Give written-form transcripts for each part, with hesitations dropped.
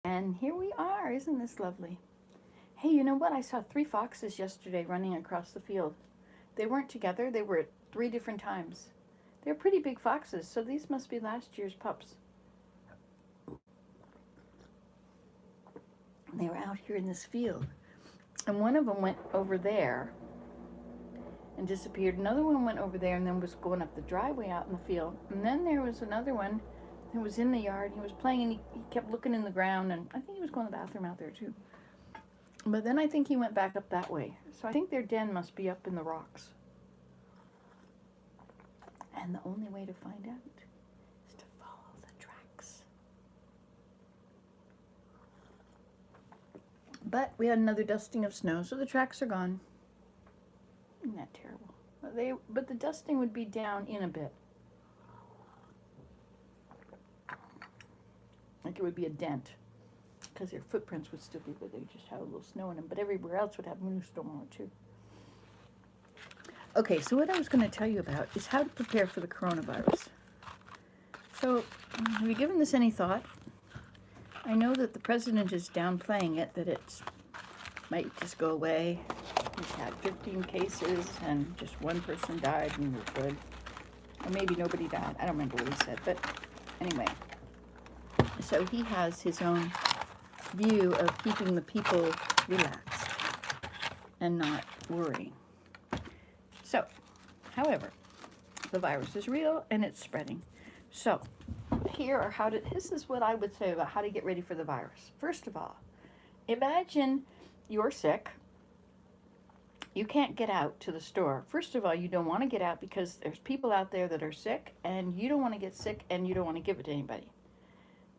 And here we are. Isn't this lovely? Hey, you know what? I saw 3 foxes yesterday running across the field. They weren't together, they were at 3 different times. They're pretty big foxes, so these must be last year's pups. They were out here in this field. And one of them went over there and disappeared. Another one went over there and then was going up the driveway out in the field. And then there was another one that was in the yard. He was playing and he kept looking in the ground, and I think he was going to the bathroom out there too. But then I think he went back up that way. So I think their den must be up in the rocks. And the only way to find out is to follow the tracks. But we had another dusting of snow, so the tracks are gone. Isn't that terrible? But the dusting would be down in a bit. Like it would be a dent, because their footprints would still be there. They just have a little snow in them. But everywhere else would have new snow on it too. Okay, so what I was going to tell you about is how to prepare for the coronavirus. So, have you given this any thought? I know that the president is downplaying it, that it might just go away. He's had 15 cases and just one person died and we're good. Or maybe nobody died. I don't remember what he said, but anyway. So he has his own view of keeping the people relaxed and not worrying. So, however, the virus is real and it's spreading. So, this is what I would say about how to get ready for the virus. First of all, imagine you're sick. You can't get out to the store. First of all, you don't want to get out because there's people out there that are sick and you don't want to get sick and you don't want to give it to anybody.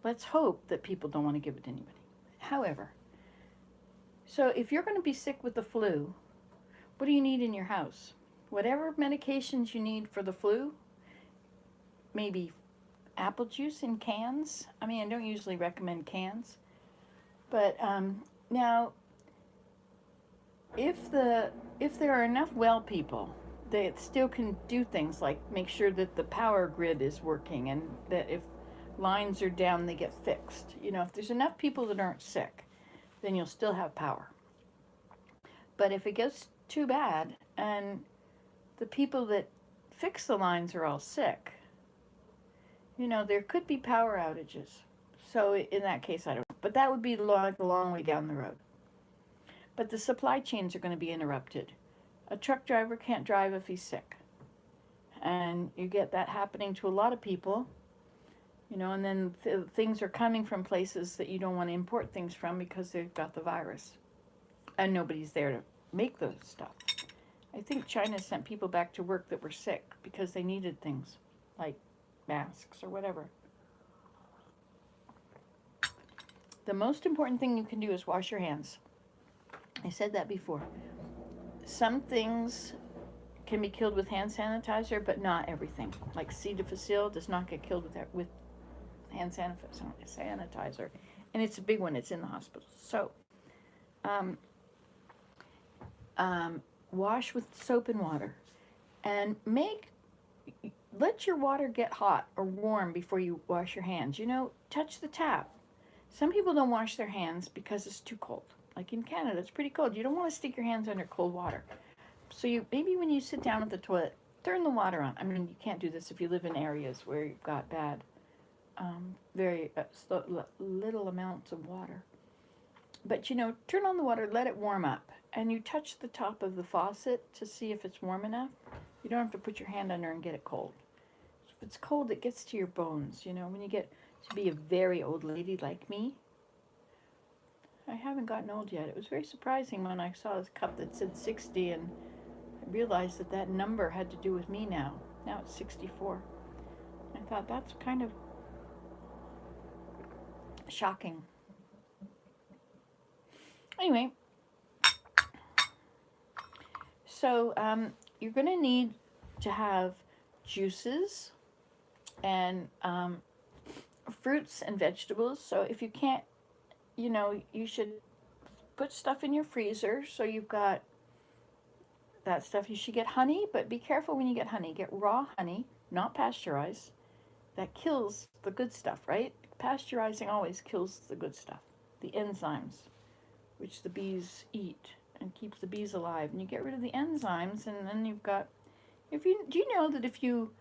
Let's hope that people don't want to give it to anybody. However, so if you're going to be sick with the flu, what do you need in your house? Whatever medications you need for the flu, maybe apple juice in cans. I mean, I don't usually recommend cans. But now, if there are enough well people, they still can do things like make sure that the power grid is working and that if lines are down, they get fixed. You know, if there's enough people that aren't sick, then you'll still have power. But if it gets too bad and the people that fix the lines are all sick, you know, there could be power outages. So in that case, I don't know. But that would be a long way down the road. But the supply chains are going to be interrupted. A truck driver can't drive if he's sick. And you get that happening to a lot of people, you know, and then things are coming from places that you don't want to import things from because they've got the virus. And nobody's there to make the stuff. I think China sent people back to work that were sick because they needed things like masks or whatever. The most important thing you can do is wash your hands. I said that before. Some things can be killed with hand sanitizer, but not everything. Like C. difficile does not get killed with hand sanitizer. And it's a big one. It's in the hospital. So, wash with soap and water. And let your water get hot or warm before you wash your hands. You know, touch the tap. Some people don't wash their hands because it's too cold. Like in Canada, it's pretty cold. You don't want to stick your hands under cold water. So maybe when you sit down at the toilet, turn the water on. I mean, you can't do this if you live in areas where you've got bad, very little amounts of water. But, you know, turn on the water, let it warm up. And you touch the top of the faucet to see if it's warm enough. You don't have to put your hand under and get it cold. If it's cold, it gets to your bones. You know, when you get to be a very old lady like me, I haven't gotten old yet. It was very surprising when I saw this cup that said 60 and I realized that number had to do with me now. Now it's 64. I thought that's kind of shocking. Anyway, so you're going to need to have juices and fruits and vegetables. So if you can't, you know, you should put stuff in your freezer so you've got that stuff. You should get honey, but be careful when you get honey. Get raw honey, not pasteurized. That kills the good stuff, right? Pasteurizing always kills the good stuff. the enzymes, which the bees eat and keeps the bees alive. And you get rid of the enzymes, and then you've got, do you know that if you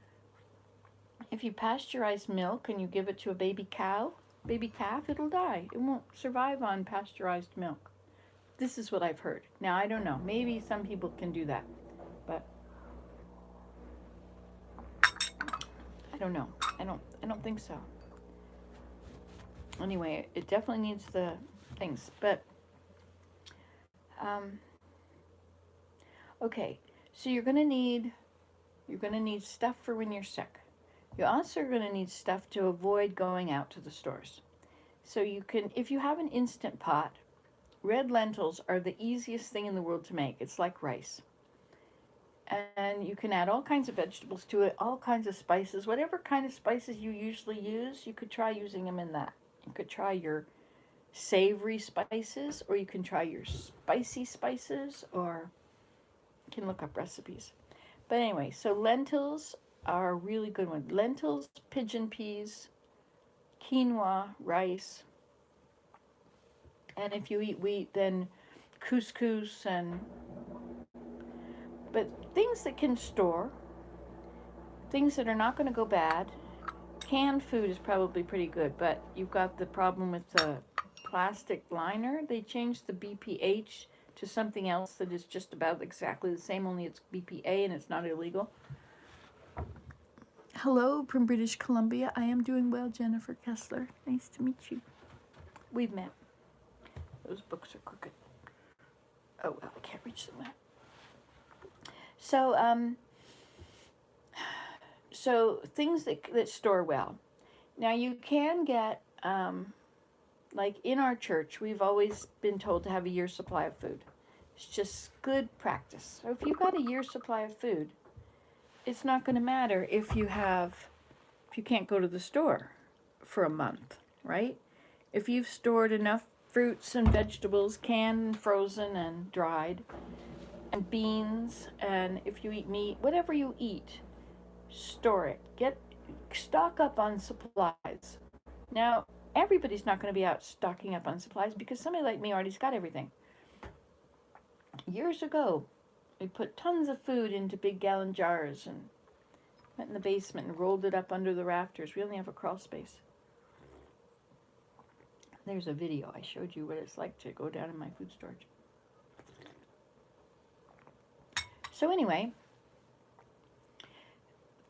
pasteurize milk and you give it to a baby calf, it'll die. It won't survive on pasteurized milk. This is what I've heard. Now, I don't know. Maybe some people can do that, but I don't know. I don't think so. Anyway, it definitely needs the things, but okay. So you're gonna need stuff for when you're sick. You're also going to need stuff to avoid going out to the stores. So you can, if you have an Instant Pot, red lentils are the easiest thing in the world to make. It's like rice. And you can add all kinds of vegetables to it, all kinds of spices. Whatever kind of spices you usually use, you could try using them in that. You could try your savory spices, or you can try your spicy spices, or you can look up recipes. But anyway, so lentils are a really good one. Lentils, pigeon peas, quinoa, rice. And if you eat wheat, then couscous but things that can store, things that are not going to go bad. Canned food is probably pretty good, but you've got the problem with the plastic liner. They changed the BPH to something else that is just about exactly the same, only it's BPA and it's not illegal. Hello from British Columbia. I am doing well, Jennifer Kessler. Nice to meet you. We've met. Those books are crooked. Oh, well, I can't reach them now. So things that store well. Now you can get, like in our church, we've always been told to have a year's supply of food. It's just good practice. So if you've got a year's supply of food, it's not going to matter if you can't go to the store for a month, right? If you've stored enough fruits and vegetables, canned, frozen, and dried, and beans, and if you eat meat, whatever you eat, store it. Stock up on supplies. Now, everybody's not going to be out stocking up on supplies because somebody like me already's got everything. Years ago, we put tons of food into big gallon jars and went in the basement and rolled it up under the rafters. We only have a crawl space. There's a video. I showed you what it's like to go down in my food storage. So anyway,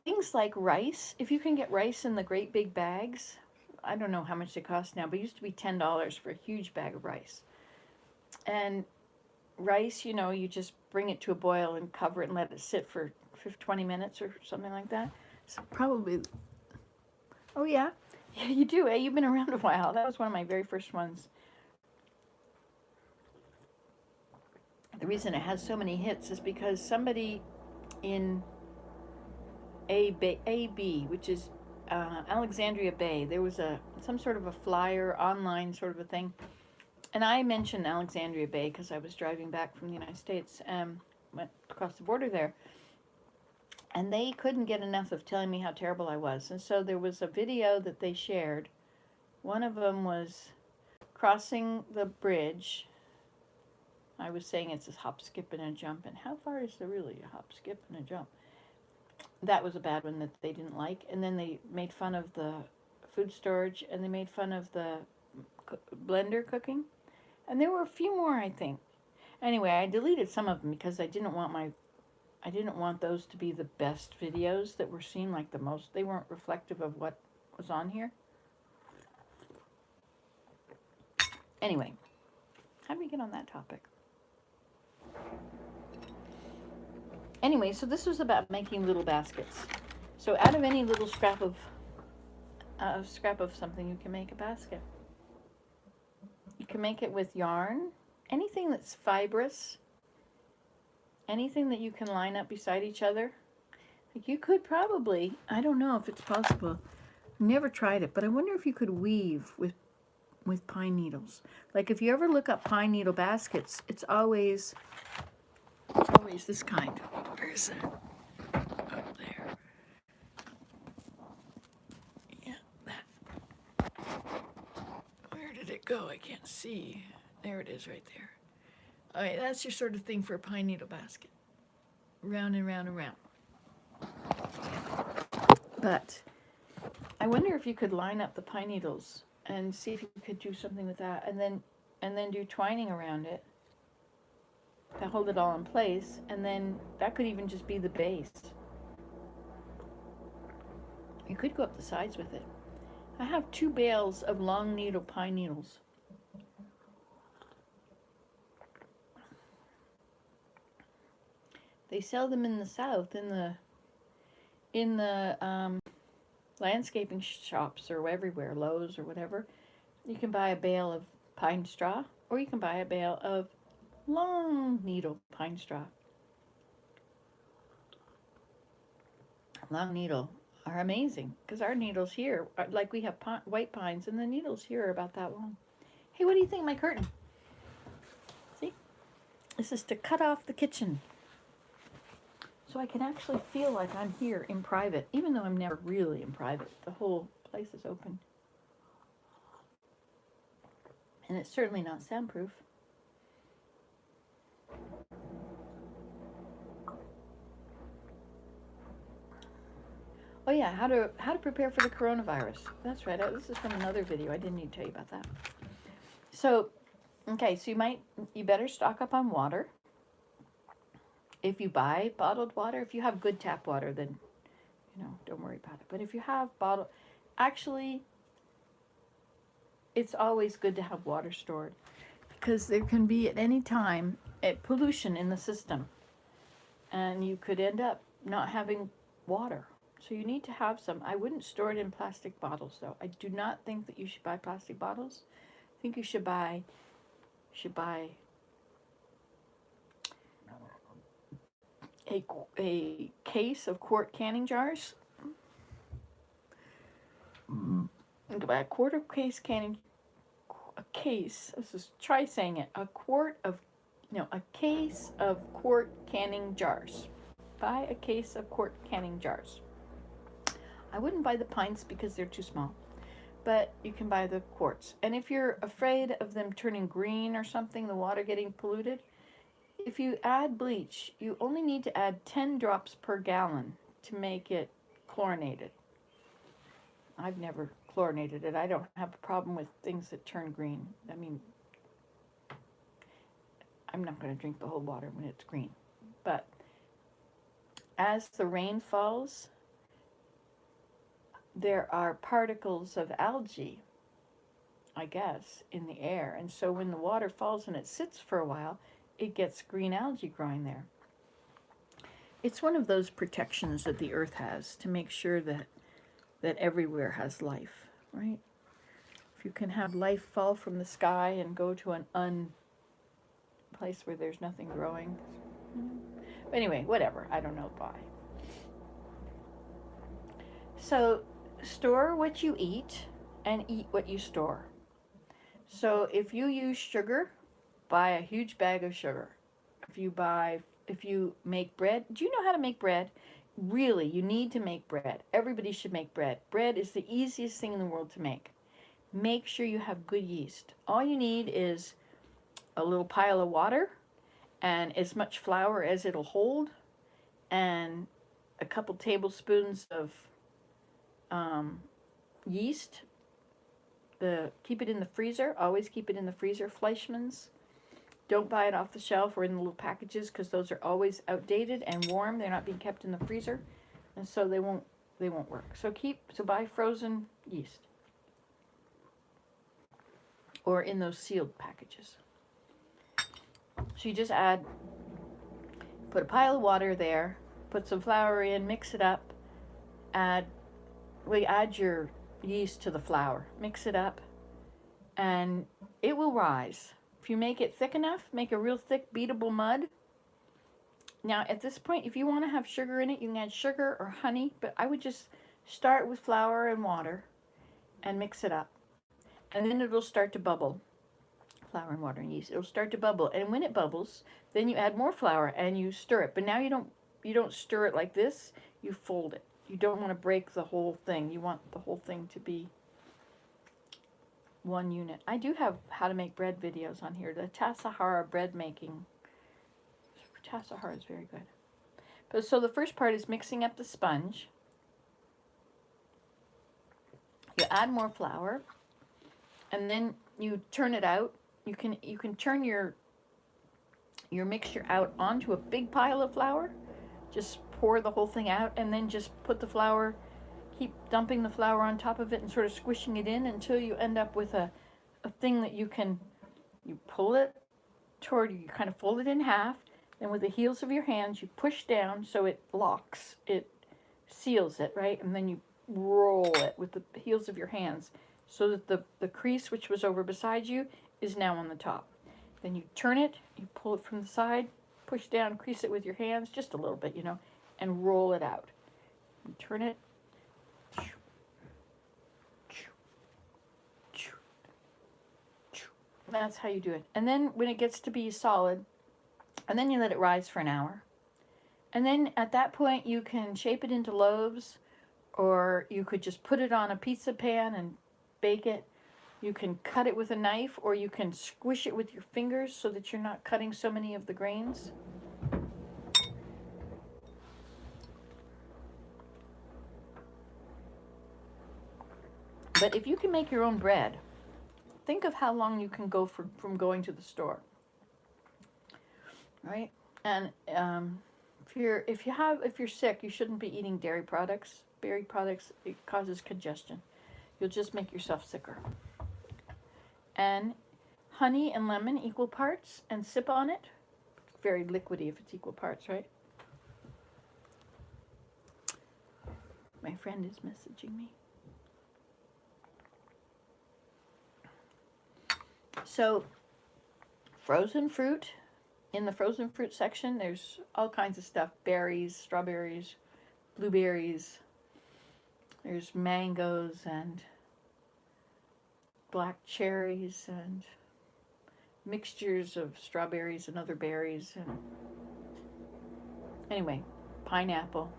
things like rice. If you can get rice in the great big bags, I don't know how much they cost now, but it used to be $10 for a huge bag of rice. And rice, you just bring it to a boil and cover it and let it sit for 20 minutes or something like that. So probably, oh yeah, you do, eh? You've been around a while. That was one of my very first ones. The reason it has so many hits is because somebody in AB, which is Alexandria Bay, there was some sort of a flyer online sort of a thing. And I mentioned Alexandria Bay because I was driving back from the United States and went across the border there. And they couldn't get enough of telling me how terrible I was. And so there was a video that they shared. One of them was crossing the bridge. I was saying it's a hop, skip, and a jump. And how far is there really a hop, skip, and a jump? That was a bad one that they didn't like. And then they made fun of the food storage, and they made fun of the blender cooking. And there were a few more, I think. Anyway, I deleted some of them because I didn't want those to be the best videos that were seen, like the most. They weren't reflective of what was on here. Anyway, how did we get on that topic? Anyway, so this was about making little baskets. So out of any little scrap of something, you can make a basket. You can make it with yarn, anything that's fibrous, anything that you can line up beside each other. Like you could probably, I don't know if it's possible. Never tried it, but I wonder if you could weave with pine needles. Like if you ever look up pine needle baskets, it's always this kind. Where is it? Up there. Yeah, that. Where did it go? I can't see. There it is right there. All right, that's your sort of thing for a pine needle basket. Round and round and round. But I wonder if you could line up the pine needles and see if you could do something with that, and then do twining around it to hold it all in place, and then that could even just be the base. You could go up the sides with it. I have 2 bales of long needle pine needles. They sell them in the South in the landscaping shops or everywhere, Lowe's or whatever. You can buy a bale of pine straw, or you can buy a bale of long needle pine straw. Long needle are amazing because our needles here, like we have white pines, and the needles here are about that long. Hey, what do you think of my curtain? See? This is to cut off the kitchen. So I can actually feel like I'm here in private, even though I'm never really in private. The whole place is open. And it's certainly not soundproof. Oh yeah, how to prepare for the coronavirus. That's right. This is from another video. I didn't need to tell you about that. So, okay, so you better stock up on water. If you buy bottled water, if you have good tap water, then, don't worry about it. But if you have actually, it's always good to have water stored, because there can be at any time pollution in the system, and you could end up not having water. So you need to have some. I wouldn't store it in plastic bottles, though. I do not think that you should buy plastic bottles. I think you should buy a case of quart canning jars. You can buy a case of quart canning jars. Buy a case of quart canning jars. I wouldn't buy the pints because they're too small, but you can buy the quarts. And if you're afraid of them turning green or something, the water getting polluted, if you add bleach, you only need to add 10 drops per gallon to make it chlorinated. I've never chlorinated it. I don't have a problem with things that turn green. I mean, I'm not going to drink the whole water when it's green. But as the rain falls, there are particles of algae, I guess, in the air. And so when the water falls and it sits for a while, it gets green algae growing there. It's one of those protections that the earth has to make sure that everywhere has life, right? If you can have life fall from the sky and go to an place where there's nothing growing. But anyway, whatever. I don't know why. So store what you eat and eat what you store. So if you use sugar, buy a huge bag of sugar. If you make bread, do you know how to make bread? Really, you need to make bread. Everybody should make bread. Bread is the easiest thing in the world to make. Make sure you have good yeast. All you need is a little pile of water and as much flour as it'll hold, and a couple tablespoons of yeast. Keep it in the freezer. Always keep it in the freezer. Fleischmann's. Don't buy it off the shelf or in the little packages, because those are always outdated and warm. They're not being kept in the freezer, and so they won't work. So buy frozen yeast, or in those sealed packages. So you just put a pile of water there, put some flour in, mix it up, add your yeast to the flour, mix it up, and it will rise. If you make it thick enough, make a real thick beatable mud. Now at this point, if you want to have sugar in it, you can add sugar or honey, but I would just start with flour and water and mix it up. And then it'll start to bubble. Flour and water and yeast. It'll start to bubble. And when it bubbles, then you add more flour and you stir it. But now you don't stir it like this. You fold it. You don't want to break the whole thing. You want the whole thing to be 1 unit. I do have how to make bread videos on here. The Tassahara bread making. Tassahara is very good. But so the first part is mixing up the sponge. You add more flour, and then you turn it out. You can turn your mixture out onto a big pile of flour. Just pour the whole thing out, and then just put the flour, keep dumping the flour on top of it and sort of squishing it in until you end up with a thing that you pull it toward you, kind of fold it in half, then with the heels of your hands you push down so it locks, it seals it, right? And then you roll it with the heels of your hands so that the crease which was over beside you is now on the top. Then you turn it, you pull it from the side, push down, crease it with your hands, just a little bit, you know, and roll it out. You turn it. That's how you do it. And then when it gets to be solid, and then you let it rise for an hour. And then at that point you can shape it into loaves, or you could just put it on a pizza pan and bake it. You can cut it with a knife, or you can squish it with your fingers so that you're not cutting so many of the grains. But if you can make your own bread, think of how long you can go from going to the store, right? And if you're sick, you shouldn't be eating dairy products. Dairy products, it causes congestion. You'll just make yourself sicker. And honey and lemon equal parts, and sip on it. It's very liquidy if it's equal parts, right? My friend is messaging me. So, frozen fruit. In the frozen fruit section, there's all kinds of stuff. Berries, strawberries, blueberries. There's mangoes and black cherries and mixtures of strawberries and other berries. And anyway, pineapple.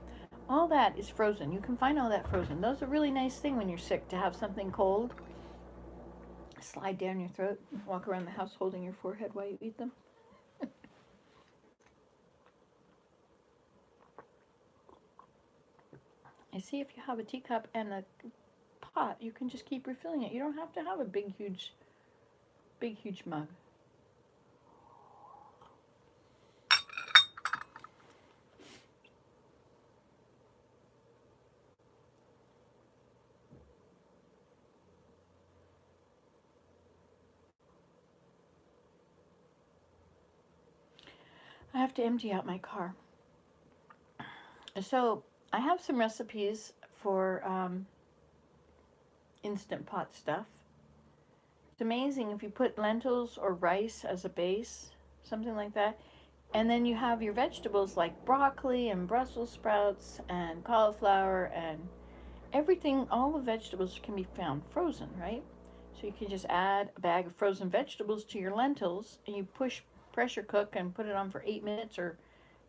All that is frozen. You can find all that frozen. Those are a really nice thing when you're sick, to have something cold slide down your throat and walk around the house holding your forehead while you eat them. And see, if you have a teacup and a pot, you can just keep refilling it. You don't have to have a big, huge mug. I have to empty out my car. So I have some recipes for Instant Pot stuff. It's amazing if you put lentils or rice as a base, something like that, and then you have your vegetables like broccoli and Brussels sprouts and cauliflower and everything. All the vegetables can be found frozen, right? So you can just add a bag of frozen vegetables to your lentils, and you pressure cook and put it on for 8 minutes, or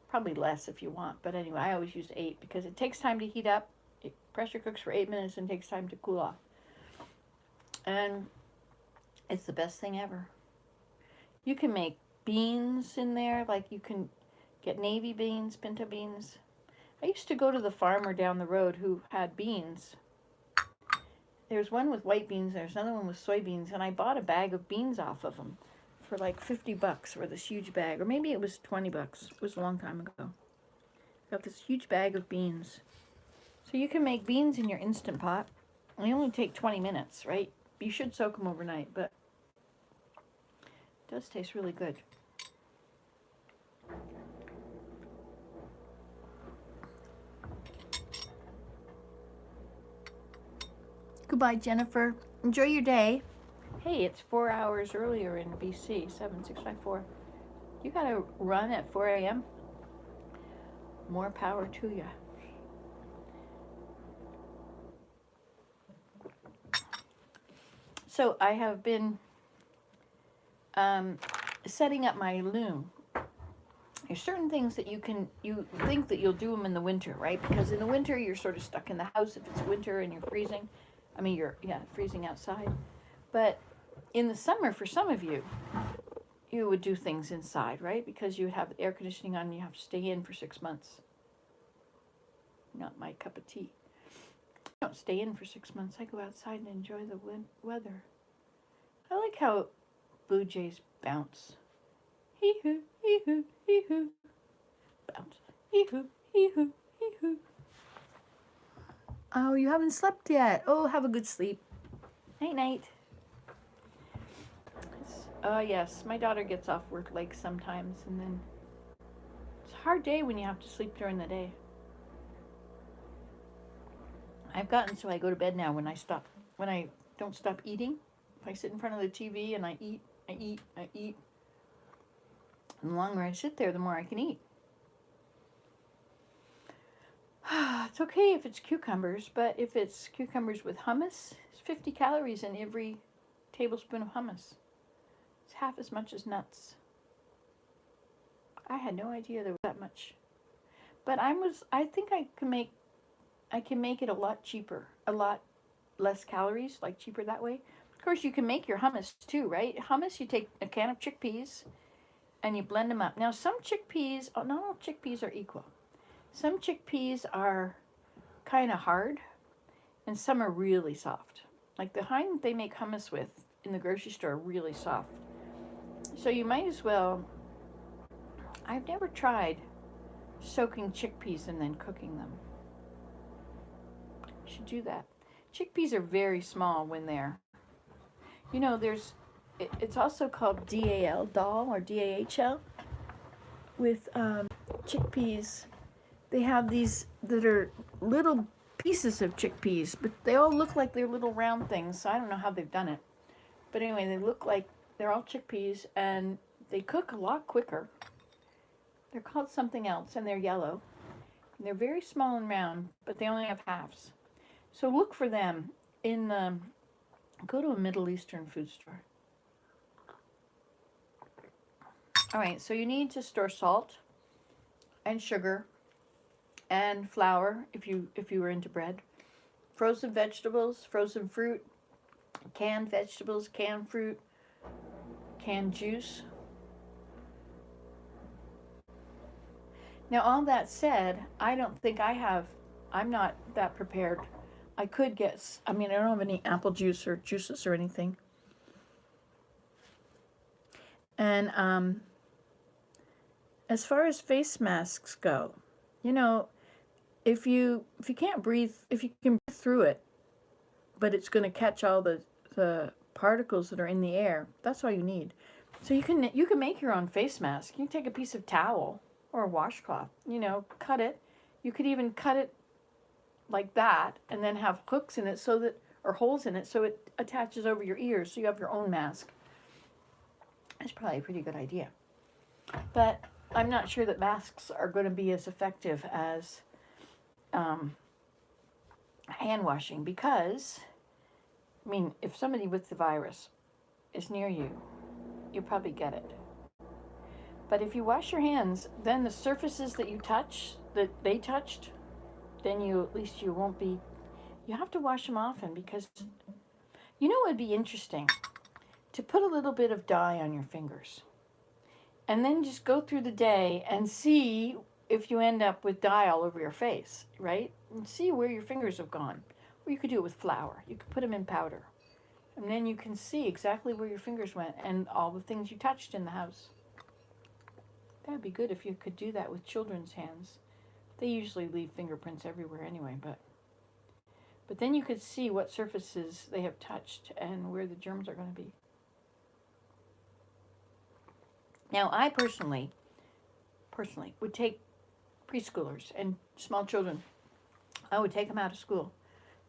probably less if you want. But anyway, I always use 8 because it takes time to heat up. It pressure cooks for 8 minutes and takes time to cool off. And it's the best thing ever. You can make beans in there, like you can get navy beans, pinto beans. I used to go to the farmer down the road who had beans. There's one with white beans, there's another one with soybeans, and I bought a bag of beans off of him for like $50 for this huge bag, or maybe it was $20. It was a long time ago. Got this huge bag of beans. So you can make beans in your Instant Pot. They only take 20 minutes, right? You should soak them overnight, but it does taste really good. Goodbye, Jennifer. Enjoy your day. Hey, it's 4 hours earlier in BC, 7654. You gotta run at 4 a.m.? More power to you. So I have been setting up my loom. There's certain things that you think that you'll do them in the winter, right? Because in the winter you're sort of stuck in the house if it's winter and you're freezing. I mean, you're freezing outside. But in the summer, for some of you, you would do things inside, right? Because you would have air conditioning on and you have to stay in for 6 months. Not my cup of tea. I don't stay in for 6 months. I go outside and enjoy the weather. I like how blue jays bounce. Hee-hoo, hee-hoo, hee-hoo. Bounce. Hee-hoo, hee-hoo, hee-hoo. Oh, you haven't slept yet. Oh, have a good sleep. Night-night. Yes, my daughter gets off work late sometimes, and then it's a hard day when you have to sleep during the day. I've gotten so I go to bed now when I don't stop eating. If I sit in front of the TV and I eat, and the longer I sit there, the more I can eat. It's okay if it's cucumbers, but if it's cucumbers with hummus, it's 50 calories in every tablespoon of hummus. It's half as much as nuts. I had no idea there was that much. But I think I can make it a lot cheaper, a lot less calories, like cheaper that way. Of course, you can make your hummus too, right? Hummus, you take a can of chickpeas and you blend them up. Now, some chickpeas, not all chickpeas are equal. Some chickpeas are kind of hard and some are really soft. Like the kind they make hummus with in the grocery store are really soft. So you might as well, I've never tried soaking chickpeas and then cooking them. You should do that. Chickpeas are very small when they're, it's also called dal or DAHL with chickpeas. They have these that are little pieces of chickpeas, but they all look like they're little round things, so I don't know how they've done it. But anyway, they look like they're all chickpeas, and they cook a lot quicker. They're called something else, and they're yellow. And they're very small and round, but they only have halves. So look for them go to a Middle Eastern food store. All right, so you need to store salt and sugar and flour if you were into bread, frozen vegetables, frozen fruit, canned vegetables, canned fruit, canned juice. Now, all that said, I don't think I'm not that prepared. I could get, I don't have any apple juice or juices or anything. And as far as face masks go, if you can't breathe, if you can breathe through it, but it's going to catch all the particles that are in the air, that's all you need. So you can make your own face mask. You can take a piece of towel or a washcloth, cut it. You could even cut it like that and then have hooks in it or holes in it so it attaches over your ears so you have your own mask. That's probably a pretty good idea. But I'm not sure that masks are going to be as effective as hand washing because, if somebody with the virus is near you, you'll probably get it. But if you wash your hands, then the surfaces that they touched, then you won't be, you have to wash them often because, it would be interesting to put a little bit of dye on your fingers and then just go through the day and see if you end up with dye all over your face, right? And see where your fingers have gone. Or you could do it with flour. You could put them in powder. And then you can see exactly where your fingers went and all the things you touched in the house. That would be good if you could do that with children's hands. They usually leave fingerprints everywhere anyway, but then you could see what surfaces they have touched and where the germs are going to be. Now, I personally would take preschoolers and small children. I would take them out of school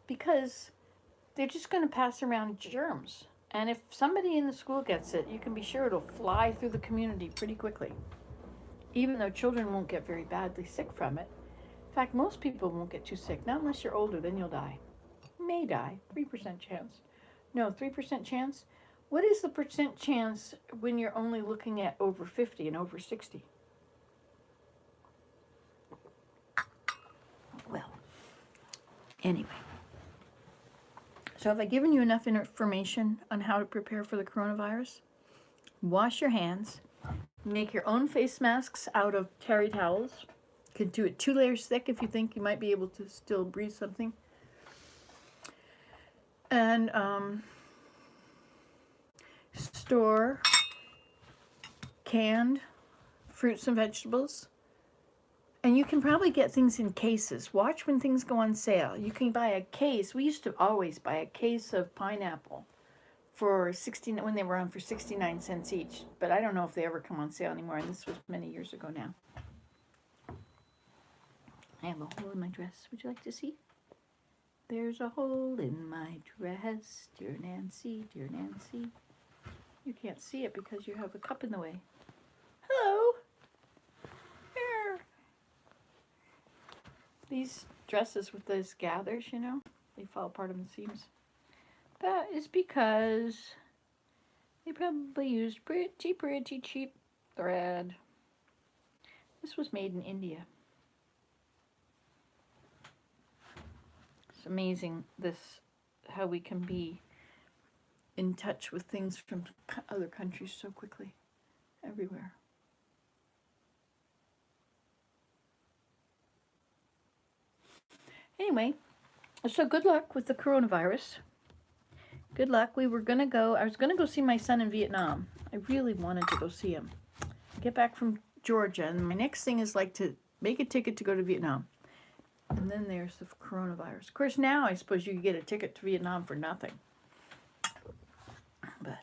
because they're just going to pass around germs. And if somebody in the school gets it, you can be sure it'll fly through the community pretty quickly. Even though children won't get very badly sick from it. In fact, most people won't get too sick. Not unless you're older, then you'll die. You may die. 3% chance. No, 3% chance? What is the percent chance when you're only looking at over 50 and over 60? Well, anyway. So have I given you enough information on how to prepare for the coronavirus? Wash your hands. Make your own face masks out of terry towels. You can do it 2 layers thick if you think you might be able to still breathe something. And store canned fruits and vegetables. And you can probably get things in cases. Watch when things go on sale. You can buy a case. We used to always buy a case of pineapple for 16 when they were on for 69 cents each. But I don't know if they ever come on sale anymore. And this was many years ago now. I have a hole in my dress. Would you like to see? There's a hole in my dress, dear Nancy, dear Nancy. You can't see it because you have a cup in the way. Hello. Here. These dresses with those gathers, you know, they fall apart on the seams. That is because they probably used pretty cheap thread. This was made in India. It's amazing how we can be in touch with things from other countries so quickly, everywhere. Anyway, so good luck with the coronavirus. Good luck. I was going to go see my son in Vietnam. I really wanted to go see him. Get back from Georgia, and my next thing is like to make a ticket to go to Vietnam. And then there's the coronavirus. Of course, now I suppose you could get a ticket to Vietnam for nothing. But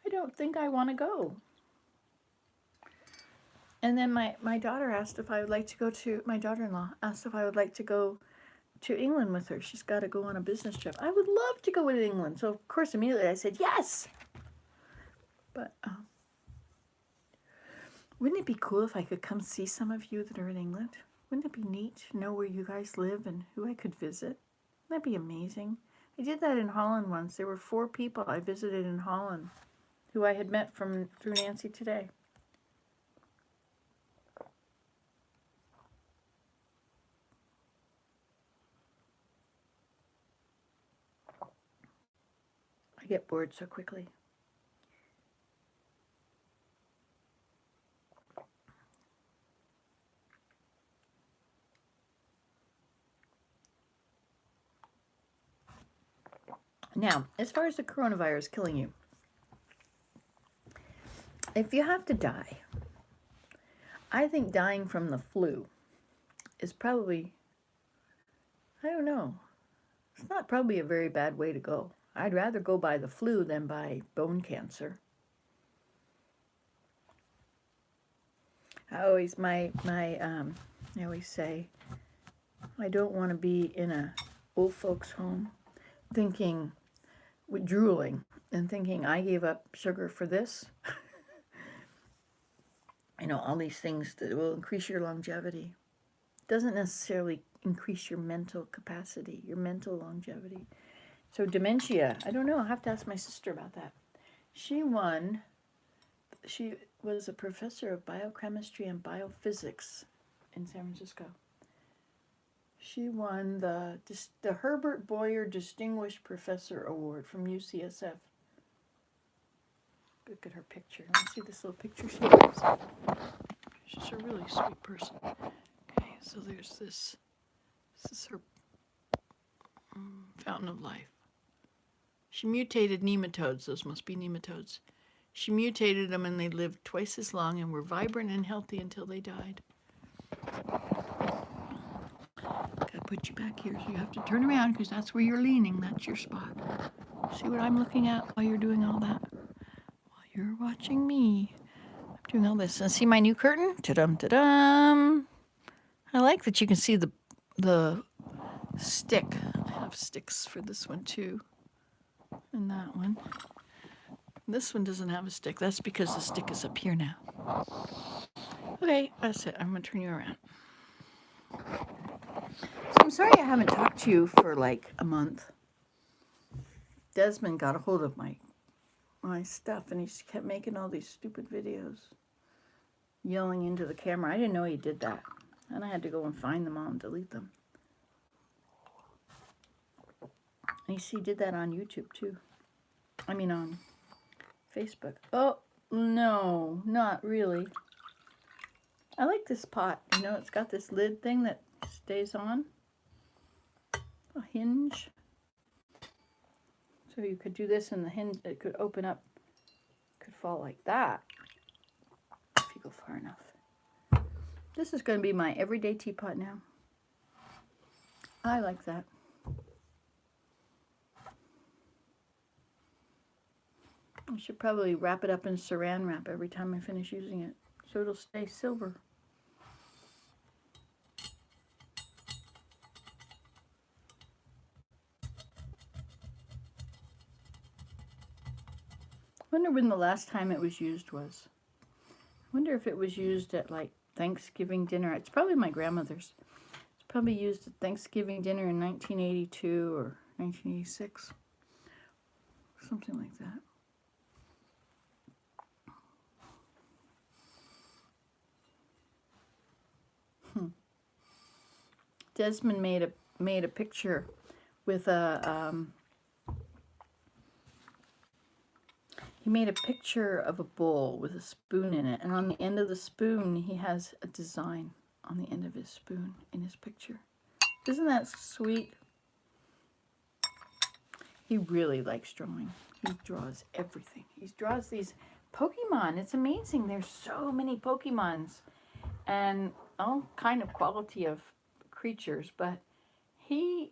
I don't think I want to go. And then my daughter asked if I would like to go to, my daughter-in-law asked if I would like to go to England with her. She's got to go on a business trip. I would love to go to England. So, of course, immediately I said, yes! But wouldn't it be cool if I could come see some of you that are in England? Wouldn't it be neat to know where you guys live and who I could visit? Wouldn't that be amazing? I did that in Holland once. There were 4 people I visited in Holland who I had met through Nancy Today. I get bored so quickly. Now, as far as the coronavirus killing you, if you have to die, I think dying from the flu is probably, I don't know, it's not probably a very bad way to go. I'd rather go by the flu than by bone cancer. I always say, I don't want to be in a old folks' home drooling and thinking I gave up sugar for this. You know, all these things that will increase your longevity. Doesn't necessarily increase your mental capacity, your mental longevity. So dementia, I don't know, I'll have to ask my sister about that. She was a professor of biochemistry and biophysics in San Francisco. She won the Herbert Boyer Distinguished Professor Award from UCSF. Look at her picture. I want to see this little picture she has. She's a really sweet person. Okay, so there's this. This is her fountain of life. She mutated nematodes. Those must be nematodes. She mutated them and they lived twice as long and were vibrant and healthy until they died. Gotta put you back here so you have to turn around because that's where you're leaning. That's your spot. See what I'm looking at while you're doing all that? While you're watching me. I'm doing all this. And see my new curtain? Ta-dum, ta-dum. I like that you can see the stick. I have sticks for this one too. And that one. This one doesn't have a stick. That's because the stick is up here now. Okay, that's it. I'm going to turn you around. So I'm sorry I haven't talked to you for like a month. Desmond got a hold of my stuff and he kept making all these stupid videos. Yelling into the camera. I didn't know he did that. And I had to go and find them all and delete them. You see, did that on YouTube too. I mean on Facebook. Oh, no, not really. I like this pot. You know, it's got this lid thing that stays on. A hinge. So you could do this and the hinge, it could open up, could fall like that if you go far enough. This is going to be my everyday teapot now. I like that. I should probably wrap it up in saran wrap every time I finish using it, so it'll stay silver. I wonder when the last time it was used was. I wonder if it was used at like Thanksgiving dinner. It's probably my grandmother's. It's probably used at Thanksgiving dinner in 1982 or 1986. Something like that. Desmond made a picture with a he made a picture of a bowl with a spoon in it, and on the end of the spoon he has a design on the end of his spoon in his picture. Isn't that sweet? He really likes drawing. He draws everything. He draws these Pokemon. It's amazing. There's so many Pokemons and all kind of quality of creatures, but he's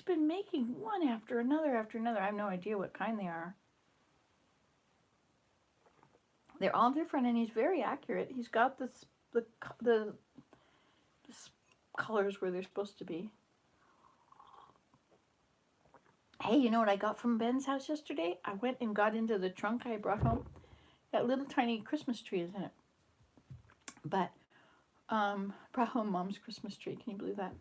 been making one after another after another. I have no idea what kind they are. They're all different, and he's very accurate. He's got the colors where they're supposed to be. Hey, you know what I got from Ben's house yesterday? I went and got into the trunk I brought home. That little tiny Christmas tree is in it. But brought home Mom's Christmas tree. Can you believe that?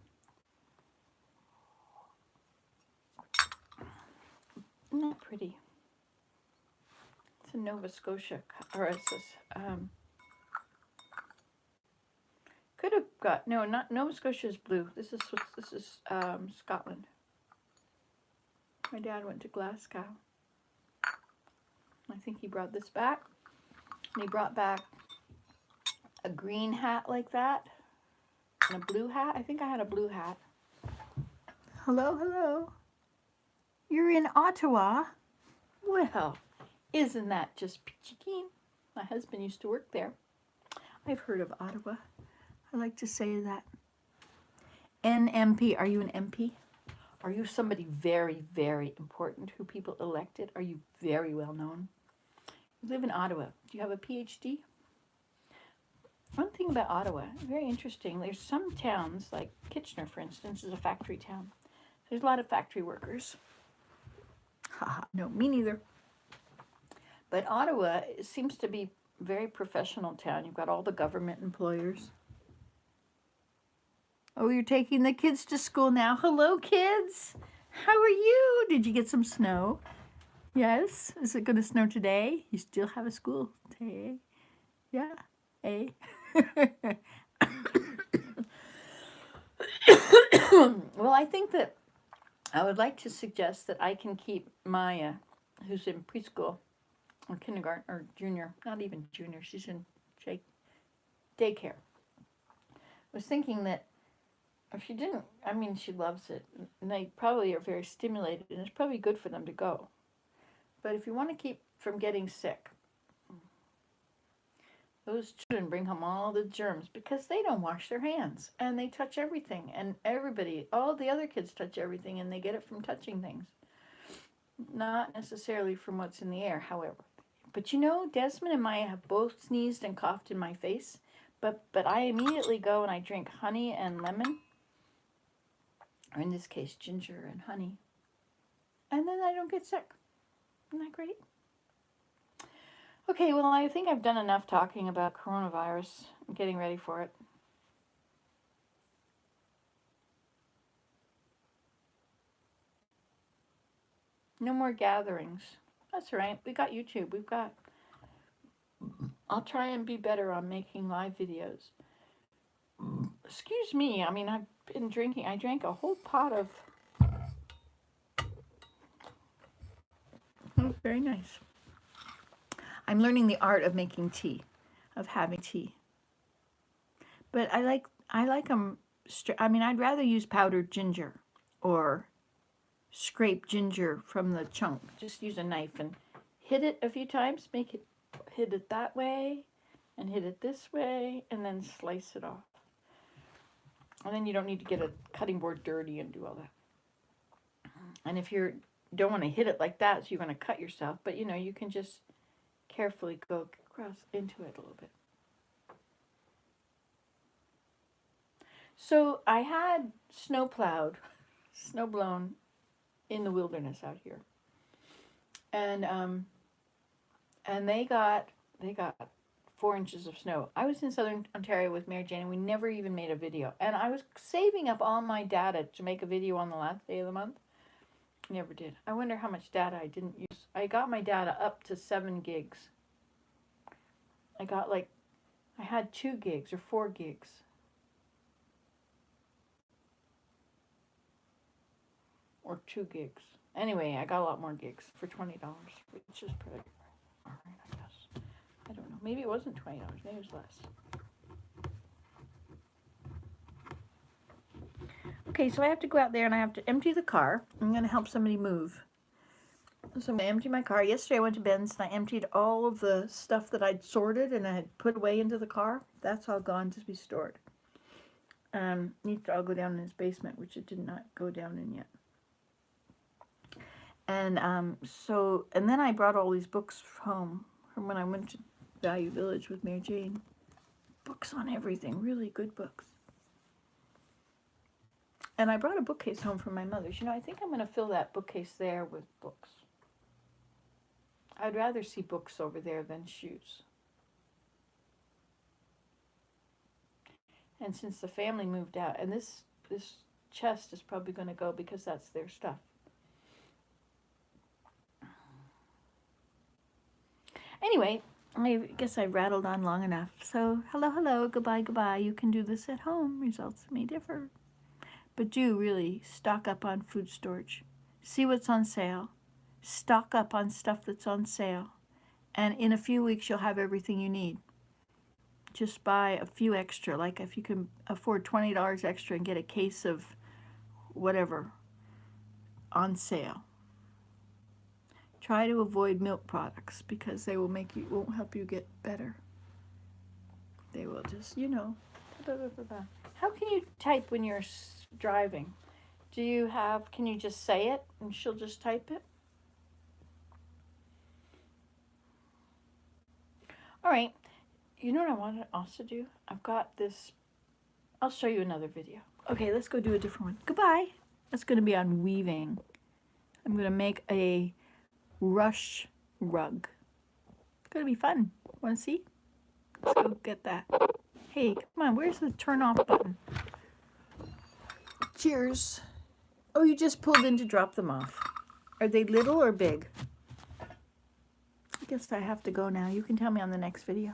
Isn't that pretty? It's a Nova Scotia, or it's this, could have got, no, not Nova Scotia is blue. This is Scotland. My dad went to Glasgow. I think he brought this back. And he brought back a green hat like that and a blue hat. I think I had a blue hat. Hello, hello. You're in Ottawa? Well, isn't that just peachy keen? My husband used to work there. I've heard of Ottawa. I like to say that. NMP, are you an MP? Are you somebody very, very important who people elected? Are you very well known? You live in Ottawa. Do you have a PhD? One thing about Ottawa, very interesting. There's some towns, like Kitchener, for instance, is a factory town. There's a lot of factory workers. Haha, no, me neither. But Ottawa seems to be a very professional town. You've got all the government employers. Oh, you're taking the kids to school now. Hello, kids. How are you? Did you get some snow? Yes. Is it going to snow today? You still have a school day? Yeah. Eh? Well, I think that I would like to suggest that I can keep Maya, who's in preschool or kindergarten or junior, not even junior, she's in daycare. I was thinking that if she didn't, I mean, she loves it, and they probably are very stimulated, and it's probably good for them to go. But if you want to keep from getting sick, those children bring home all the germs because they don't wash their hands, and they touch everything, and everybody, all the other kids touch everything, and they get it from touching things. Not necessarily from what's in the air, however. But you know, Desmond and Maya have both sneezed and coughed in my face, but I immediately go and I drink honey and lemon, or in this case, ginger and honey, and then I don't get sick. Isn't that great? Okay, well, I think I've done enough talking about coronavirus. I'm getting ready for it. No more gatherings. That's all right. We got YouTube. I'll try and be better on making live videos. Excuse me. I mean, I've been drinking. I drank a whole pot of Very nice. I'm learning the art of making tea, of having tea. But I like them. I mean, I'd rather use powdered ginger or scrape ginger from the chunk. Just use a knife and hit it a few times. Hit it that way, and hit it this way, and then slice it off. And then you don't need to get a cutting board dirty and do all that. And if you don't want to hit it like that, so you're going to cut yourself, but you know, you can just carefully go across into it a little bit. So I had snow blown in the wilderness out here, and they got 4 inches of snow. I was in southern Ontario with Mary Jane, and we never even made a video. And I was saving up all my data to make a video on the last day of the month. Never did. I wonder how much data I didn't use. I got my data up to 7 gigs. I had 2 gigs or 4 gigs. Or 2 gigs. Anyway, I got a lot more gigs for $20, which is pretty all right, I guess. I don't know. Maybe it wasn't $20. Maybe it was less. Okay, so I have to go out there and I have to empty the car. I'm going to help somebody move. So I'm going to empty my car. Yesterday I went to Ben's and I emptied all of the stuff that I'd sorted and I had put away into the car. That's all gone to be stored. Needs to all go down in his basement, which it did not go down in yet. And and then I brought all these books home from when I went to Value Village with Mary Jane. Books on everything, really good books. And I brought a bookcase home from my mother's. You know, I think I'm going to fill that bookcase there with books. I'd rather see books over there than shoes. And since the family moved out, and this chest is probably going to go because that's their stuff. Anyway, I guess I rattled on long enough. So, hello, goodbye. You can do this at home. Results may differ. But do really stock up on food storage. See what's on sale. Stock up on stuff that's on sale. And in a few weeks, you'll have everything you need. Just buy a few extra. Like if you can afford $20 extra and get a case of whatever on sale. Try to avoid milk products because they won't help you get better. They will just, you know. How can you type when you're driving? Can you just say it and she'll just type it? All right. You know what I want to also do? I've got this. I'll show you another video. Okay, let's go do a different one. Goodbye. That's going to be on weaving. I'm going to make a rush rug. It's going to be fun. Want to see? Let's go get that. Hey, come on. Where's the turn off button? Cheers. Oh, you just pulled in to drop them off. Are they little or big? I guess I have to go now. You can tell me on the next video.